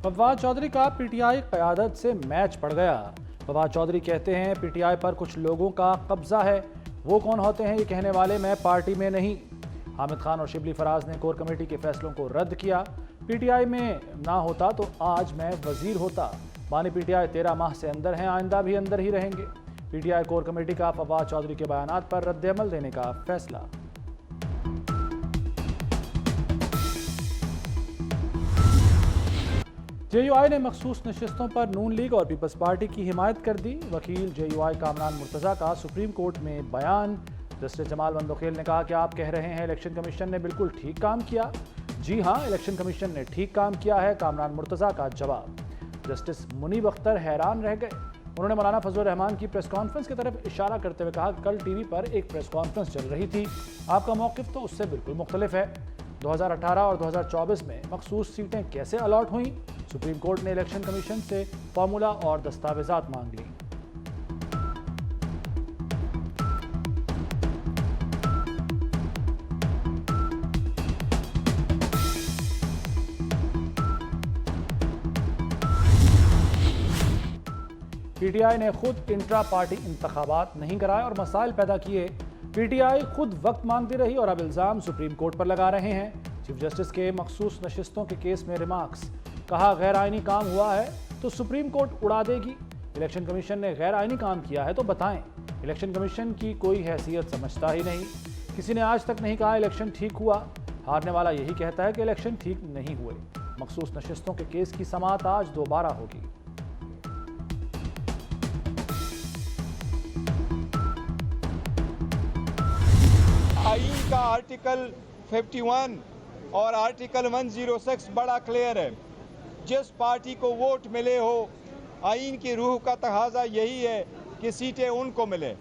फवाद चौधरी का पीटीआई क़यादत से मैच पड़ गया। फवाद चौधरी कहते हैं पीटीआई पर कुछ लोगों का कब्जा है। वो कौन होते हैं ये कहने वाले, मैं पार्टी में नहीं। हामिद खान और शिबली फराज ने कोर कमेटी के फैसलों को रद्द किया। पीटीआई में ना होता तो आज मैं वजीर होता। बानी पीटीआई 13 माह से अंदर हैं, आइंदा भी अंदर ही रहेंगे। पीटीआई कोर कमेटी का फवाद चौधरी के बयानात पर रद्द-ए-अमल देने का फैसला। जेयूआई ने मखसूस नशिस्तों पर नून लीग और पीपल्स पार्टी की हिमायत कर दी। वकील जेयूआई कामरान मुर्तज़ा का सुप्रीम कोर्ट में बयान। जस्टिस जमाल बंदोखेल ने कहा कि आप कह रहे हैं इलेक्शन कमीशन ने बिल्कुल ठीक काम किया। जी हां, इलेक्शन कमीशन ने ठीक काम किया है, कामरान मुर्तज़ा का जवाब। जस्टिस मुनीब अख्तर हैरान रह गए। उन्होंने मौलाना फजल रहमान की प्रेस कॉन्फ्रेंस की तरफ इशारा करते हुए कहा कि कल टीवी पर एक प्रेस कॉन्फ्रेंस चल रही थी, आपका मौक़िफ़ तो उससे बिल्कुल मुख्तलिफ है। 2018 और 2024 में मखसूस सीटें कैसे अलॉट हुई? सुप्रीम कोर्ट ने इलेक्शन कमीशन से फार्मूला और दस्तावेजात मांग ली। पीटीआई ने खुद इंट्रा पार्टी इंतखाबात नहीं कराए और मसाइल पैदा किए। पीटीआई खुद वक्त मांगती रही और अब इल्ज़ाम सुप्रीम कोर्ट पर लगा रहे हैं। चीफ जस्टिस के मखसूस नशिस्तों के केस में रिमार्क्स, कहा गैर आइनी काम हुआ है तो सुप्रीम कोर्ट उड़ा देगी। इलेक्शन कमीशन ने गैर आइनी काम किया है तो बताएं। इलेक्शन कमीशन की कोई हैसियत समझता ही नहीं। किसी ने आज तक नहीं कहा इलेक्शन ठीक हुआ। हारने वाला यही कहता है कि इलेक्शन ठीक नहीं हुए। मखसूस नशिस्तों के केस की समाअत आज दोबारा होगी। आईन का आर्टिकल 51 और आर्टिकल 106 बड़ा क्लियर है। जिस पार्टी को वोट मिले हो, आईन की रूह का तकाजा यही है कि सीटें उनको मिले।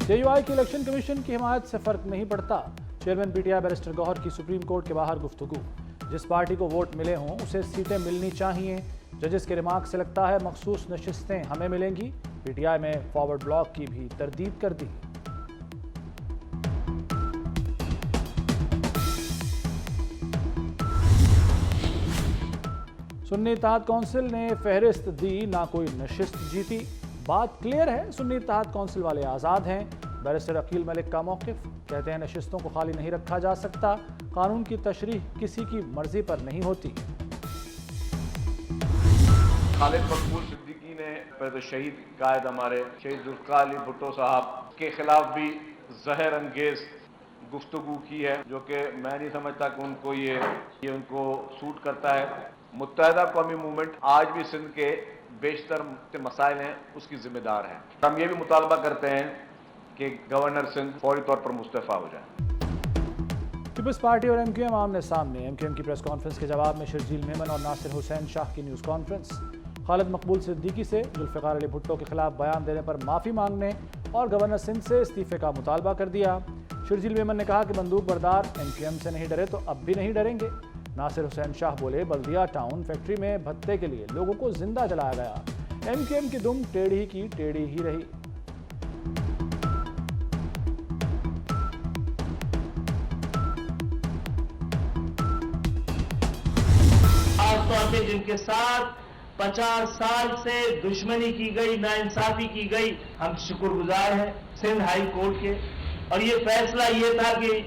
जेयूआई की इलेक्शन कमीशन की हिमायत से फर्क नहीं पड़ता। चेयरमैन पीटीआई बैरिस्टर गौहर की सुप्रीम कोर्ट के बाहर गुफ्तगू। जिस पार्टी को वोट मिले हों उसे सीटें मिलनी चाहिए। जजेस के रिमार्क से लगता है मखसूस नशिस्तें हमें मिलेंगी। पीटीआई में फॉरवर्ड ब्लॉक की भी तरदीद कर दी। सुन्नी इत्तेहाद कौंसिल ने फहरिस्त दी, ना कोई नशिस्त जीती। बात क्लियर है, सुन्नी इत्तेहाद कौंसिल वाले आज़ाद हैं। बैरिस्टर अकील मलिक का मौक़िफ़, कहते हैं नशिस्तों को खाली नहीं रखा जा सकता। कानून की तशरीह किसी की मर्जी पर नहीं होती। खालिद मकबूल सिद्दीकी ने तो शहीद कायद हमारे शहीद जुल्फ़िकार अली भुट्टो साहब के खिलाफ भी जहर अंगेज गुफ्तगू की है, जो कि मैं नहीं समझता कि उनको ये उनको सूट करता है। मुत्तहदा कौमी मूवमेंट आज भी सिंध के बेशतर मसाइल हैं उसकी जिम्मेदार है। हम ये भी मुतालबा करते हैं कि गवर्नर सिंध फौरी तौर पर मुस्तफ़ा हो जाए। पीपल्स पार्टी और एमक्यूएम आमने सामने। एमक्यूएम की प्रेस कॉन्फ्रेंस के जवाब में शर्जील मेमन और नासिर हुसैन शाह की न्यूज़ कॉन्फ्रेंस। खालिद मकबूल सिद्दीकी से जुल्फ़िकार अली भुट्टो के खिलाफ बयान देने पर माफ़ी मांगने और गवर्नर सिंध से इस्तीफ़े का मुतालबा कर दिया। शर्जील मेमन ने कहा कि बंदूक बरदार एमक्यूएम से नहीं डरे तो अब भी नहीं डरेंगे। नासिर हुसैन शाह बोले बल्दिया टाउन फैक्ट्री में भत्ते के लिए लोगों को जिंदा जलाया गया। एमक्यूएम की दुम टेढ़ी की टेढ़ी ही रही। खासतौर पे जिनके साथ 50 साल से दुश्मनी की गई, नाइंसाफी की गई, हम शुक्रगुजार हैं सिंध हाई कोर्ट के। और ये फैसला ये था कि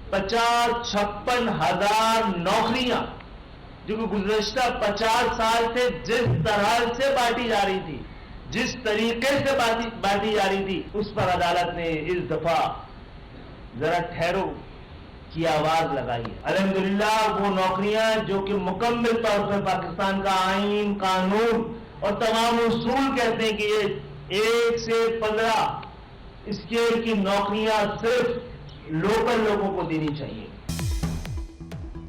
50-56 हजार नौकरियां जो कि गुज़श्ता 50 साल से जिस तरह से बांटी जा रही थी, जिस तरीके से बांटी जा रही थी, उस पर अदालत ने इस दफा जरा ठहरो की आवाज लगाई है। अल्हम्दुलिल्लाह वो नौकरियां जो कि मुकम्मल तौर पर पाकिस्तान का आईन, कानून और तमाम उसूल कहते हैं कि ये 1 से 15 स्केल की नौकरियां सिर्फ लोकल लोगों को देनी चाहिए।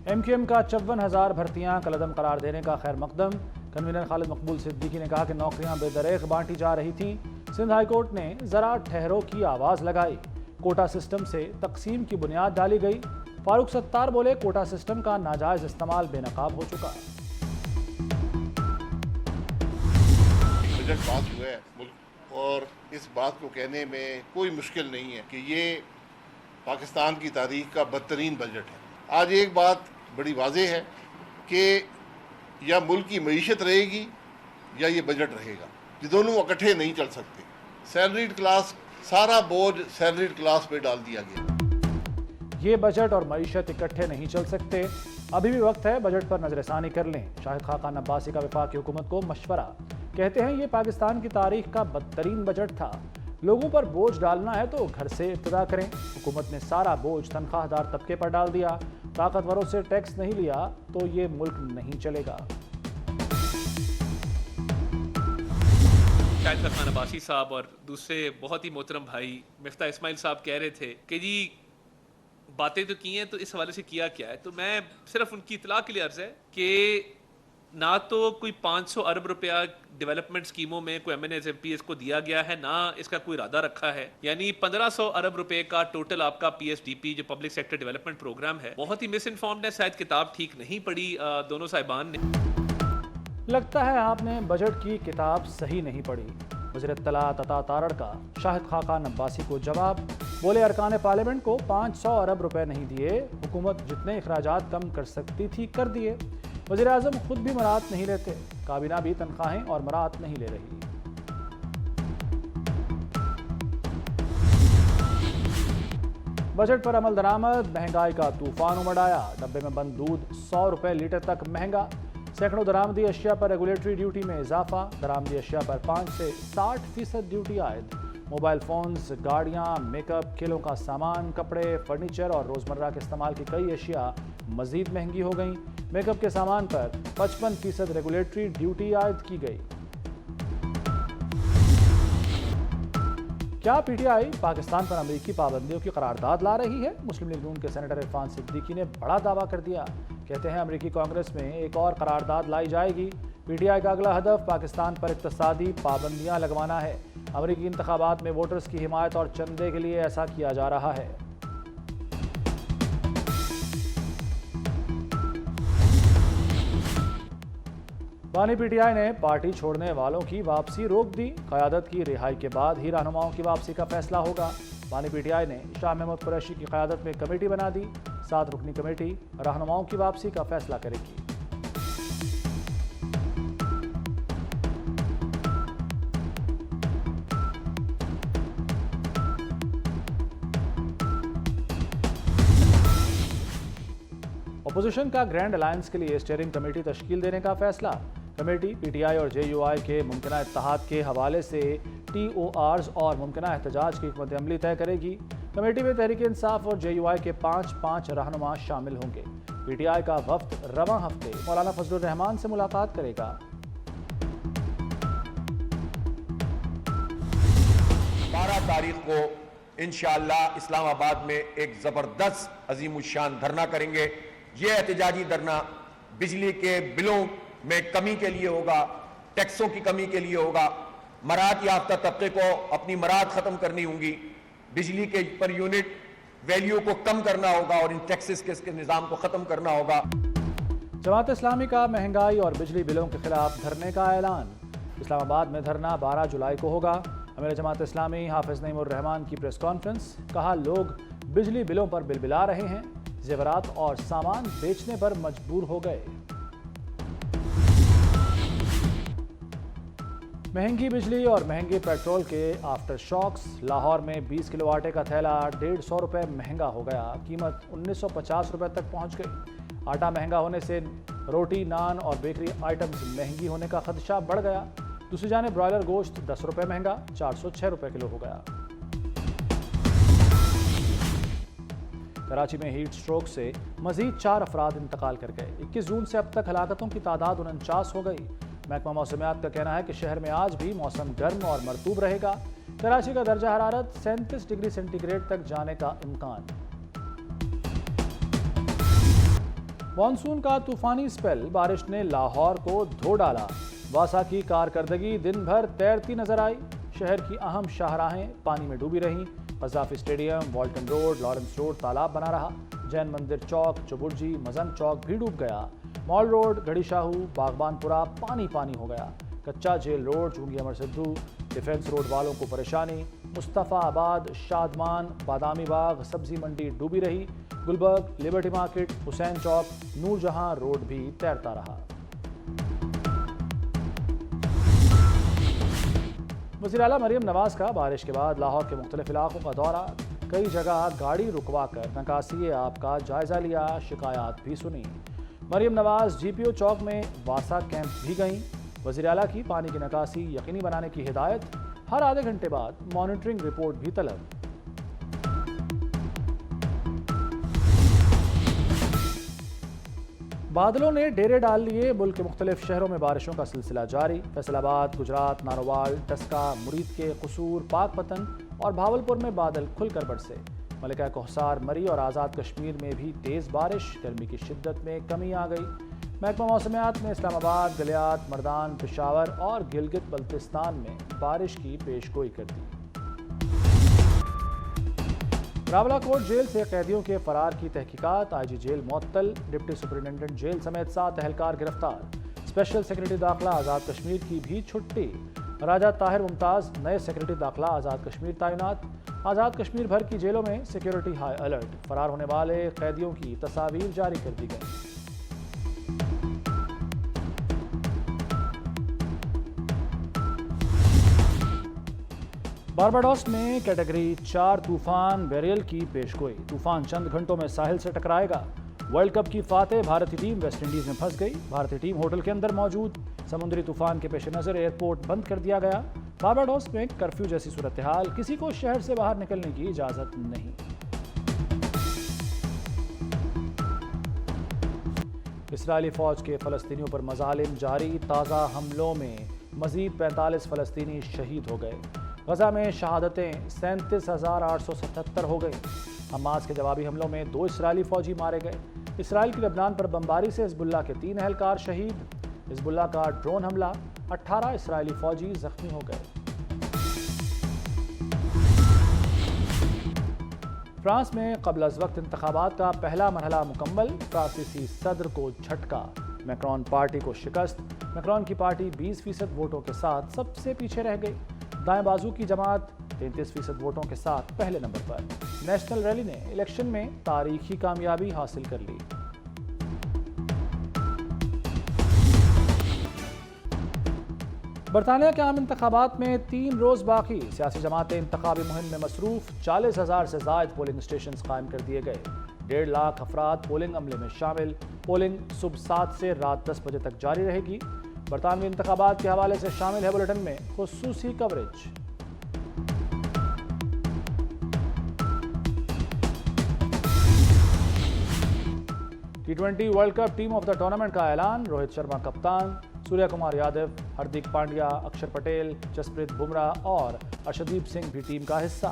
एमक्यूएम का 54,000 भर्तियां कलअदम करार देने का खैर मकदम। कन्वीनर खालिद मकबूल सिद्दीकी ने कहा कि नौकरियां बेदरेग बांटी जा रही थी। सिंध हाई कोर्ट ने जरा ठहरो की आवाज लगाई। कोटा सिस्टम से तकसीम की बुनियाद डाली गई। फारूक सत्तार बोले कोटा सिस्टम का नाजायज इस्तेमाल बेनकाब हो चुका। बजट पास हुआ है मुल्क, और इस बात को कहने में कोई मुश्किल नहीं है कि ये पाकिस्तान की तारीख का बदतरीन बजट है। आज एक बात बड़ी वाज़ेह है कि या मुल्क की मईशत रहेगी या ये बजट रहेगा। ये दोनों इकट्ठे नहीं चल सकते। सैलरीड क्लास, सारा बोझ सैलरीड क्लास पे डाल दिया गया। ये बजट और मईशत इकट्ठे नहीं चल सकते। अभी भी वक्त है बजट पर नजरसानी कर लें। शाहिद खाकान अब्बासी का वफाकी हुकूमत को मशवरा। कहते हैं ये पाकिस्तान की तारीख का बदतरीन बजट था। लोगों पर बोझ डालना है तो घर से इब्तिदा करें। हुकूमत ने सारा बोझ तनख्वाहदार तबके पर डाल दिया। ताकतवरों से टैक्स नहीं लिया तो ये मुल्क नहीं चलेगा। शाहिद खाकान अब्बासी साहब और दूसरे बहुत ही मोहतरम भाई मिफ्ता इस्माइल साहब कह रहे थे कि जी बातें तो की हैं, तो इस हवाले से किया क्या है। तो मैं सिर्फ उनकी इतला के लिए अर्ज है कि ना तो कोई 500 अरब रुपया डेवलपमेंट स्कीमों में कोई MNAs MPs को दिया गया है, ना इसका कोई इरादा रखा है। यानी 1500 अरब रुपए का टोटल आपका PSDP जो पब्लिक सेक्टर डेवलपमेंट प्रोग्राम है, बहुत ही मिस इन्फॉर्म्ड है। शायद किताब ठीक नहीं पढ़ी दोनों साहिबान ने। लगता है आपने बजट की किताब सही नहीं पढ़ी। वज़ीर इत्तलाअत अता तारड़ का शाहिद खाकान अब्बासी को जवाब। बोले अरकान पार्लियामेंट को 500 अरब रुपए नहीं दिए, हुकूमत जितने अखराजात कम कर सकती थी कर दिए। वज़ीर आज़म खुद भी मराहत नहीं लेते, काबीना भी तनख्वाहें और मराहत नहीं ले रही। बजट पर अमल दरामद। महंगाई का तूफान उमड़ आया। डब्बे में बंद दूध 100 रुपए लीटर तक महंगा। सैकड़ों दरामदी अशिया पर रेगुलेटरी ड्यूटी में इजाफा। दरामदी अशिया पर 5 से 60% ड्यूटी आयद। मोबाइल फ़ोन्स, गाड़ियाँ, मेकअप, खेलों का सामान, कपड़े, फर्नीचर और रोज़मर्रा के इस्तेमाल की कई अशिया मज़ीद महंगी हो गईं। मेकअप के सामान पर 55% रेगुलेटरी ड्यूटी आयद की गई। क्या PTI पाकिस्तान पर अमेरिकी पाबंदियों की करारदाद ला रही है? मुस्लिम लीग नून के सेनेटर इरफान सिद्दीकी ने बड़ा दावा कर दिया। कहते हैं अमेरिकी कांग्रेस में एक और करारदाद लाई जाएगी। PTI का अगला हदफ पाकिस्तान पर इक्तसादी पाबंदियां लगवाना है। अमेरिकी इंतखाबात में वोटर्स की हिमायत और चंदे के लिए ऐसा किया जा रहा है। बानी PTI ने पार्टी छोड़ने वालों की वापसी रोक दी। क़यादत की रिहाई के बाद ही रहनुमाओं की वापसी का फैसला होगा। बानी PTI ने शाह महमूद कुरैशी की क़यादत में कमेटी बना दी। 7 रुकनी कमेटी रहनुमाओं की वापसी का फैसला करेगी। अपोजिशन का ग्रैंड अलायंस के लिए स्टीयरिंग कमेटी तश्कील देने का फैसला। कमेटी PTI और JUI के मुमकिना इत्तेहाद के हवाले से TORs और मुमकिना एहतजाज की हिकमत अमली तय करेगी। कमेटी में तहरीक इंसाफ और JUI के 5 रहनुमा शामिल होंगे। PTI का वफ्द रवां हफ्ते मौलाना फजलुर रहमान से मुलाकात करेगा। 12 तारीख को इंशाअल्लाह इस्लामाबाद में एक जबरदस्त अजीमुशान धरना करेंगे। ये एहतजाजी धरना बिजली के बिलों में कमी के लिए होगा, टैक्सों की कमी के लिए होगा। मराहत याफ्ता तबके को अपनी मराहत खत्म करनी होगी, बिजली के पर यूनिट वैल्यू को कम करना होगा और इन टैक्सेस के इसके निज़ाम को खत्म करना होगा। जमात इस्लामी का महंगाई और बिजली बिलों के खिलाफ धरने का ऐलान। इस्लामाबाद में धरना 12 जुलाई को होगा। अमीर जमात इस्लामी हाफिज नईमुर रहमान की प्रेस कॉन्फ्रेंस। कहा लोग बिजली बिलों पर बिलबिला रहे हैं, जेवरात और सामान बेचने पर मजबूर हो गए। महंगी बिजली और महंगे पेट्रोल के आफ्टर शॉक्स। लाहौर में 20 किलो आटे का थैला 150 रुपये महंगा हो गया। कीमत 1950 रुपये तक पहुंच गई। आटा महंगा होने से रोटी, नान और बेकरी आइटम्स महंगी होने का खदशा बढ़ गया। दूसरी जाने ब्रॉयलर गोश्त 10 रुपये महंगा 406 रुपये किलो हो गया। कराची में हीट स्ट्रोक से मजीद 4 अफराद इंतकाल कर गए। 21 जून से अब तक हलाकतों की तादाद 49 हो गई। महकमा मौसमियात का कहना है कि शहर में आज भी मौसम गर्म और मरतूब रहेगा। कराची का दर्जा हरारत 37 डिग्री सेंटीग्रेड तक जाने का इम्कान। मॉनसून का तूफानी स्पेल। बारिश ने लाहौर को धो डाला। वासा की कारकर्दगी दिन भर तैरती नजर आई। शहर की अहम शाहराहें पानी में डूबी रहीं। Gaddafi stadium, Walton road, Lawrence road तालाब बना रहा। जैन मंदिर चौक, चुबुर्जी, मजन चौक भी डूब गया। मॉल रोड, गढ़ी शाहू, बागबानपुरा पानी पानी हो गया। कच्चा जेल रोड, चूंगी अमर सिद्धू, डिफेंस रोड वालों को परेशानी। मुस्तफ़ा आबाद, शादमान, बादामी बाग, सब्जी मंडी डूबी रही। गुलबर्ग, लिबर्टी मार्केट, हुसैन चौक, नूरजहां रोड भी तैरता रहा। वज़ीर आला मरीम नवाज का बारिश के बाद लाहौर के मुख्तलिफ इलाकों का दौरा, कई जगह गाड़ी रुकवा कर निकासी आप का जायजा लिया, शिकायत भी सुनी। मरीम नवाज GPO चौक में वासा कैंप भी गईं। वज़ीर आला की पानी की निकासी यकीनी बनाने की हिदायत, हर आधे घंटे बाद मॉनिटरिंग रिपोर्ट भी तलब। बादलों ने डेरे डाल लिए, मुल्क के मुख्तलिफ शहरों में बारिशों का सिलसिला जारी। फैसलाबाद, गुजरात, नारोवाल, टस्का, मुरीद के कसूर, पाकपतन और भावलपुर में बादल खुलकर बरसे। मलिका कोहसार, मरी और आज़ाद कश्मीर में भी तेज़ बारिश, गर्मी की शिद्दत में कमी आ गई। महकमा मौसमियात ने इस्लामाबाद, गलियात, मर्दान, पेशावर और गिलगित बल्तिस्तान में बारिश की पेशगोई कर दी। रावलाकोट जेल से कैदियों के फरार की तहकीकात, IG जेल मुअत्तल, डिप्टी सुपरिटेंडेंट जेल समेत 7 एहलकार गिरफ्तार। स्पेशल सेक्रेटरी दाखिला आज़ाद कश्मीर की भी छुट्टी। राजा ताहिर मुमताज़ नए सेक्रेटरी दाखिला आज़ाद कश्मीर तैनात। आज़ाद कश्मीर भर की जेलों में सिक्योरिटी हाई अलर्ट। फरार होने वाले कैदियों की तस्वीर जारी कर दी गई। बारबाडोस में कैटेगरी 4 तूफान बेरियल की पेशगोई। तूफान चंद घंटों में साहिल से टकराएगा। वर्ल्ड कप की फातेह भारतीय टीम वेस्ट इंडीज में फंस गई। भारतीय टीम होटल के अंदर मौजूद। समुद्री तूफान के पेश नज़र एयरपोर्ट बंद कर दिया गया। बारबाडोस में कर्फ्यू जैसी सूरत हाल, किसी को शहर से बाहर निकलने की इजाजत नहीं। इस्राएली फौज के फलस्तीनियों पर मजालिम जारी। ताज़ा हमलों में मजीद 45 फलस्तीनी शहीद हो गए। गजा में शहादतें 37,877 हो गई। हमास के जवाबी हमलों में 2 इस्राएली फौजी मारे गए। इसराइल की लबनान पर बमबारी से हिजबुल्लाह के 3 एहलकार शहीद। हिजबुल्लाह का ड्रोन हमला, 18 इस्राएली फौजी जख्मी हो गए। फ्रांस में कबल अज़ वक्त इंतखाबात का पहला मरहला मुकम्मल। फ्रांसीसी सदर को झटका, मैक्रोन पार्टी को शिकस्त। मैक्रोन की पार्टी 20% वोटों के साथ सबसे पीछे रह गई। दाएं बाजू की जमात 33% वोटों के साथ पहले नंबर पर। नेशनल रैली ने इलेक्शन में तारीखी कामयाबी हासिल कर ली। बरतानिया के आम इंतखाबात में 3 रोज बाकी। सियासी जमातें इंतखाबी मुहिम में मसरूफ। 40,000 से ज़ायद पोलिंग स्टेशन कायम कर दिए गए। 1.5 लाख अफराद पोलिंग अमले में शामिल। पोलिंग सुबह 7 से रात 10 बजे तक जारी रहेगी। बरतानवी इंतखाबात के हवाले से शामिल है बुलेटिन में खुसूसी coverage. T20 world cup team of the tournament का ऐलान। रोहित शर्मा कप्तान, सूर्य कुमार यादव, हार्दिक पांड्या, अक्षर पटेल, जसप्रीत बुमराह और अर्शदीप सिंह भी टीम का हिस्सा।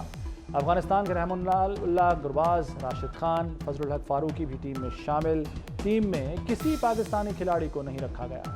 अफगानिस्तान के रहमानुल्लाह गुरबाज, राशिद खान, फजलुल हक फारूकी भी टीम में शामिल। टीम में किसी पाकिस्तानी खिलाड़ी को नहीं रखा गया।